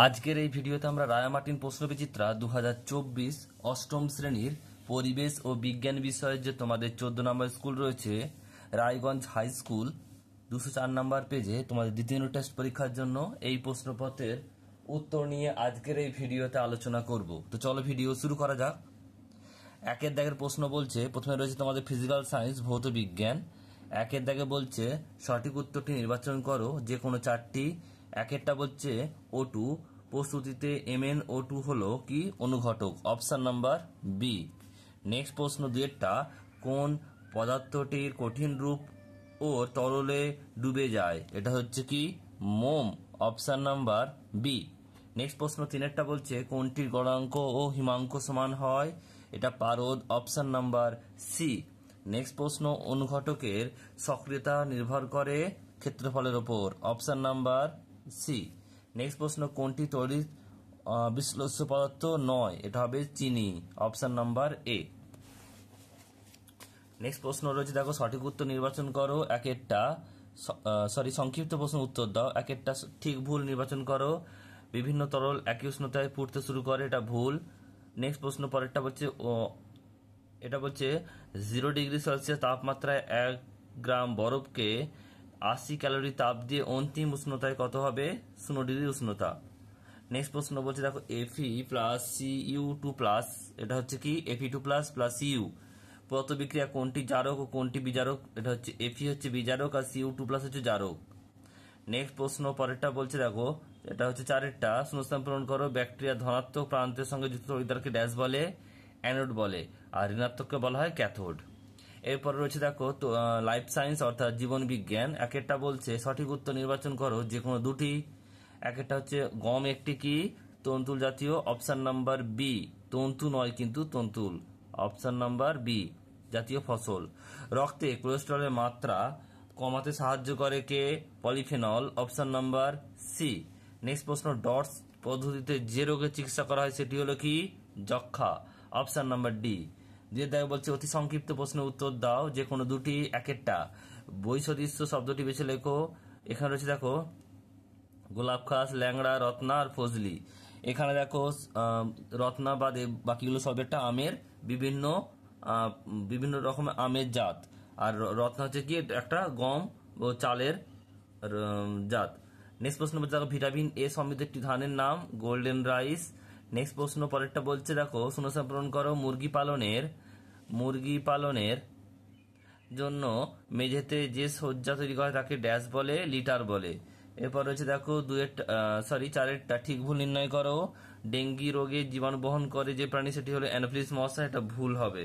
আজকের এই ভিডিওতে আমরা রায়ামার্টিন প্রশ্নবিচিত্রা 2024 অষ্টম শ্রেণীর পরিবেশ ও বিজ্ঞান বিষয়ের যে তোমাদের 14 নম্বর স্কুল রয়েছে রায়গঞ্জ হাই স্কুল 204 নম্বর পেজে তোমাদের দ্বিতীয় ইউনিট টেস্ট পরীক্ষার জন্য এই প্রশ্নপত্রের উত্তর নিয়ে আজকের এই ভিডিওতে আলোচনা করব। তো চলো ভিডিও শুরু করা যাক। একের দাগের প্রশ্ন বলছে, প্রথমে রয়েছে তোমাদের ফিজিক্যাল সায়েন্স ভৌত বিজ্ঞান। একের দাগে বলছে সঠিক উত্তরটি নির্বাচন করো যে কোনো চারটি। একেরটা বলছে O2, প্রস্তুতিতে MnO2 হলো কি অনুঘটক, অপশন নাম্বার বি। নেক্সট প্রশ্ন দুয়েরটা, কোন পদার্থটির কঠিন রূপ ও তরলে ডুবে যায়, এটা হচ্ছে কি মোম, অপশন নাম্বার বি। নেক্সট প্রশ্ন তিনেরটা বলছে কোনটির গড়াঙ্ক ও হিমাঙ্ক সমান হয়, এটা পারদ, অপশন নাম্বার সি। নেক্সট প্রশ্ন অনুঘটকের সক্রিয়তা নির্ভর করে ক্ষেত্রফলের ওপর, অপশন নাম্বার সি। নেক্সট প্রশ্ন কোনটি তড়িৎ বিশ্লেষ্য পদার্থ নয়, এটা হবে চিনি, অপশন নাম্বার এ। নেক্সট প্রশ্ন রয়েছে দেখো সঠিক উত্তর নির্বাচন করো একেরটা, সংক্ষিপ্ত প্রশ্ন উত্তর দাও। একেরটা ঠিক ভুল নির্বাচন করো। বিভিন্ন তরল একই উষ্ণতায় ফুটতে শুরু করে, এটা ভুল। নেক্সট প্রশ্ন পরেরটা বলছে এটা বলছে 0 ডিগ্রি সেলসিয়াস তাপমাত্রায় 1 গ্রাম বরফকে 80 ক্যালোরি তাপ দিয়ে অন্তিম উষ্ণতায় কত হবে, 0 ডিগ্রি উষ্ণতা। নেক্সট প্রশ্ন বলছে দেখো Fe প্লাস Cu2 প্লাস, এটা হচ্ছে কি Fe2 প্লাস প্লাস Cu, প্রদত্ত বিক্রিয়া কোনটি জারক ও কোনটি বিজারক, এটা হচ্ছে Fe হচ্ছে বিজারক আর Cu2 প্লাস হচ্ছে জারক। নেক্সট প্রশ্ন পরেরটা বলছে দেখো, এটা হচ্ছে চারেরটা, শূন্যস্থান পূরণ করো। ব্যাকটেরিয়া ধনাত্মক প্রান্তের সঙ্গে যুক্ত তড়িৎদ্বারকে ড্যাশ বলে, অ্যানোড বলে, আর ঋণাত্মককে বলা হয় ক্যাথোড। এরপর রয়েছে দেখো তো লাইফ সায়েন্স অর্থাৎ জীবন বিজ্ঞান। একেরটা বলছে সঠিক উত্তর নির্বাচন করো যে কোনো দুটি। একেরটা হচ্ছে গম একটি কি তন্তুল জাতীয়, অপশন নাম্বার বি, তন্তু নয় কিন্তু তন্তুল, অপশন নাম্বার বি, জাতীয় ফসল। রক্তে কোলেস্টেরলের মাত্রা কমাতে সাহায্য করে কে, polyphenol, option number C. Next প্রশ্ন ডটস পদ্ধতিতে যে রোগের চিকিৎসা করা হয় সেটি হলো কি যক্ষা, অপশন নাম্বার ডি। যে দেখো বলছে অতি সংক্ষিপ্ত প্রশ্নের উত্তর দাও যে কোনো দুটি। একেরটা বৈসদৃশ্য শব্দটি বেছে লেখো। এখানে রয়েছে দেখো গোলাপ খাস, ল্যাংড়া, রত্না আর ফজলি। এখানে দেখো রত্না বাদে বাকিগুলো সব একটা আমের বিভিন্ন রকমের আমের জাত, আর রত্না হচ্ছে কি একটা গম ও চালের জাত। নেক্সট প্রশ্ন বলছে দেখো ভিটামিন এ সমৃদ্ধ একটি ধানের নাম, গোল্ডেন রাইস। নেক্সট প্রশ্ন পরেরটা বলছে দেখো শূন্যস্থান পূরণ করো। মুরগি পালনের জন্য মেঝেতে যে সজ্জা তৈরি করা তাকে ড্যাশ বলে, লিটার বলে। এরপর রয়েছে দেখো চারেরটা ঠিক ভুল নির্ণয় করো। ডেঙ্গি রোগে জীবাণু বহন করে যে প্রাণী সেটি হলো অ্যানোফিলিস মশা, এটা ভুল হবে।